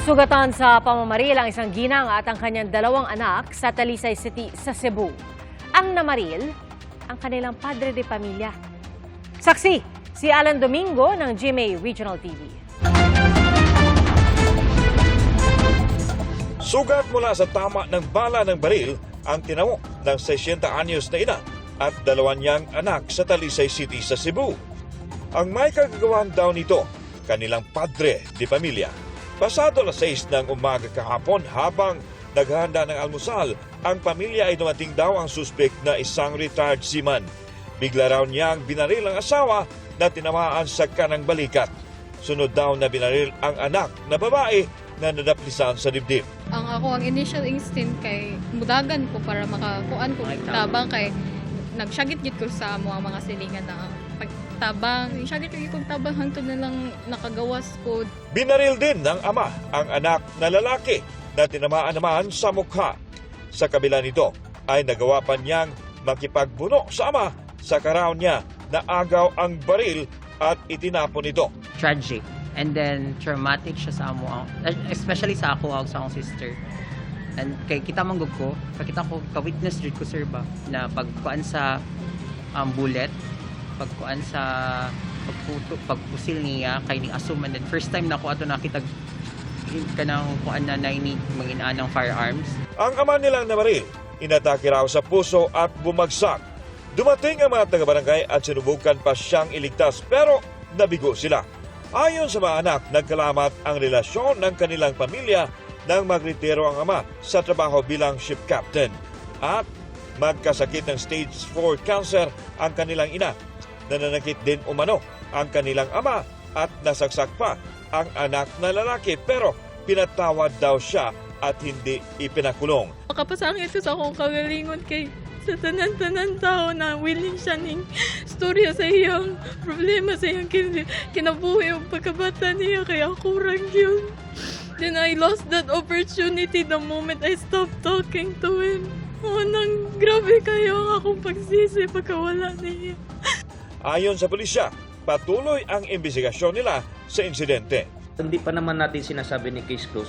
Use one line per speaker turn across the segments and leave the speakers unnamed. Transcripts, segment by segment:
Sugatan sa pamamaril ang isang ginang at ang kanyang dalawang anak sa Talisay City sa Cebu. Ang namaril, ang kanilang padre de pamilya. Saksi, si Alan Domingo ng GMA Regional TV.
Sugat mula sa tama ng bala ng baril ang tinamo ng 60 anyos na ina at dalawa niyang anak sa Talisay City sa Cebu. Ang may kagagawan daw nito, kanilang padre de pamilya. Pasado alas 6 ng umaga kahapon habang naghahanda ng almusal, ang pamilya ay dumating daw ang suspect na isang retired seaman. Bigla raw niyang binaril ang asawa na tinamaan sa kanang balikat. Sunod daw na binaril ang anak na babae na nadaplisan sa dibdib.
Ang initial instinct kay mudagan ko para makakuan ko tabang kay nagsyagit-git ko sa mga silingan na pagtabang. Syagit ko tabang hangtod na lang nakagawas ko.
Binaril din ng ama ang anak na lalaki na tinamaan naman sa mukha. Sa kabila nito ay nagawa pa niyang makipagbuno sa ama sa karaw niya na agaw ang baril at itinapon ito.
Tragic and then traumatic siya sa amo, especially sa ako sa akong sister. And kay kita manggug ko, pakita ko ka-witness jud ko sir ba na pagkuan sa bullet, pagkuan sa pagpusil niya kay ni asuman then first time na ko ato nakita kanang kuan na ni mangin-an ng firearms.
Ang ama nilang namaril, inatake raw sa puso at bumagsak. Dumating ang mga taga-barangay at sinubukan pa siyang iligtas pero nabigo sila. Ayon sa mga anak, nagkalamat ang relasyon ng kanilang pamilya nang magretiro ang ama sa trabaho bilang ship captain. At magkasakit ng stage 4 cancer ang kanilang ina. Nananakit din umano ang kanilang ama at nasaksak pa ang anak na lalaki pero pinatawad daw siya at hindi ipinakulong.
Makapasangit ko sa akong kagalingon kay sa tanan-tanan tao na willing siya ning storya sa iyang problema sa iyang kinabuhi o pagkabata niya kaya kurang yun. Then I lost that opportunity the moment I stopped talking to him. Nang grabe kayo ang akong pagsisi pagkawala niya.
Ayon sa pulisya, patuloy ang investigasyon nila sa insidente.
Hindi pa naman natin sinasabi ni case close.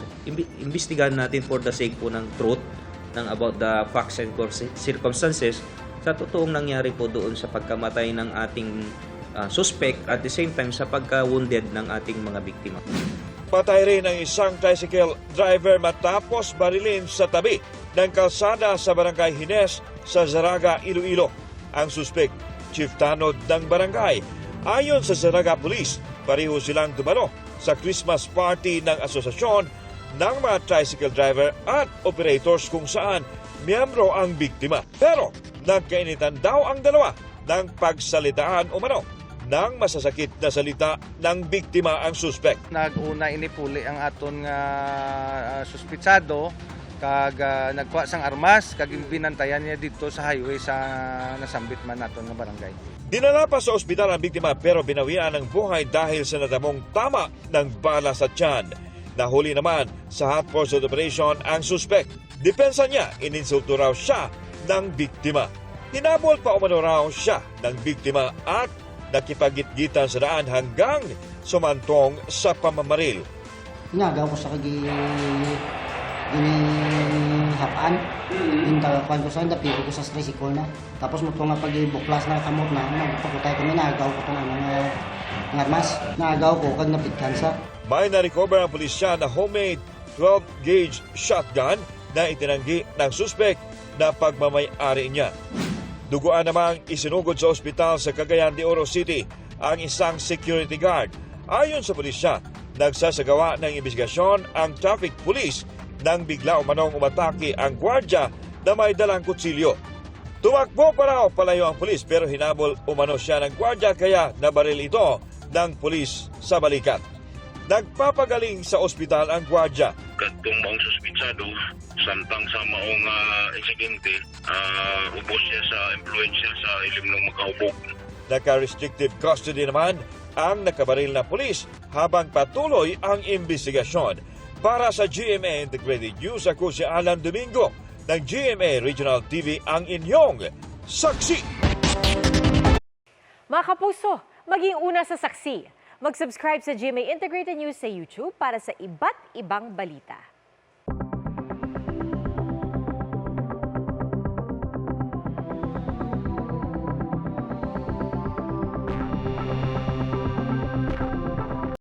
Imbestigahan natin for the sake po ng truth ng about the facts and circumstances sa totoong nangyari po doon sa pagkamatay ng ating suspect at the same time sa pagka-wounded ng ating mga biktima.
Patay rin ang isang tricycle driver matapos barilin sa tabi ng kalsada sa barangay Hines sa Zaraga, Iloilo. Ang suspect, chief tanod ng barangay. Ayon sa Zaraga Police, pareho silang dumalo sa Christmas party ng asosasyon ng mga tricycle driver at operators kung saan miyembro ang biktima. Pero nagkainitan daw ang dalawa ng pagsalitaan umano ng masasakit na salita ng biktima ang suspect.
Nag-una inipuli ang aton nga suspitsado kag nagkuha sang armas kag binantayan niya dito sa highway sa nasambit man naton nga barangay.
Dinala pa sa ospital ang biktima pero binawian ng buhay dahil sa natamong tama ng bala sa tiyan. Nahuli naman sa hot pursuit operation ang suspect. Depensa niya, ininsulto raw siya ng biktima. Hinabol pa umano raw siya ng biktima at nakipagitgitan sa daan hanggang sumantong sa pamamaril.
Inagaw ko sa ginihapaan. Yung tagakuan ko sa napili ko sa tricycle na. Tapos mo nga pag-ibuklas na kamot na, nagpakutay kami, nagaw ko itong ng armas. Nagaw ko kag napitkan sa.
May na-recover ang pulisya na homemade 12-gauge shotgun na itinanggi ng suspect na pagmamay-ari niya. Duguan namang isinugod sa ospital sa Cagayan de Oro City ang isang security guard. Ayon sa pulisya, nagsasagawa ng investigasyon ang traffic police nang bigla umanong umatake ang gwardya na may dalang kutsilyo. Tumakbo pa raw palayo ang pulis pero hinabol umano siya ng gwardya kaya nabaril ito ng pulis sa balikat. Nagpapagaling sa ospital ang gwardya.
Kadtong maong suspitsado, samtang sa maong insidente, ubos siya sa influensya sa ilim ng makaubog.
Naka-restrictive custody naman ang nakabaril na pulis habang patuloy ang investigasyon. Para sa GMA Integrated News, ako si Alan Domingo ng GMA Regional TV ang inyong saksi.
Mga kapuso, maging una sa saksi. Mag-subscribe sa GMA Integrated News sa YouTube para sa iba't ibang balita.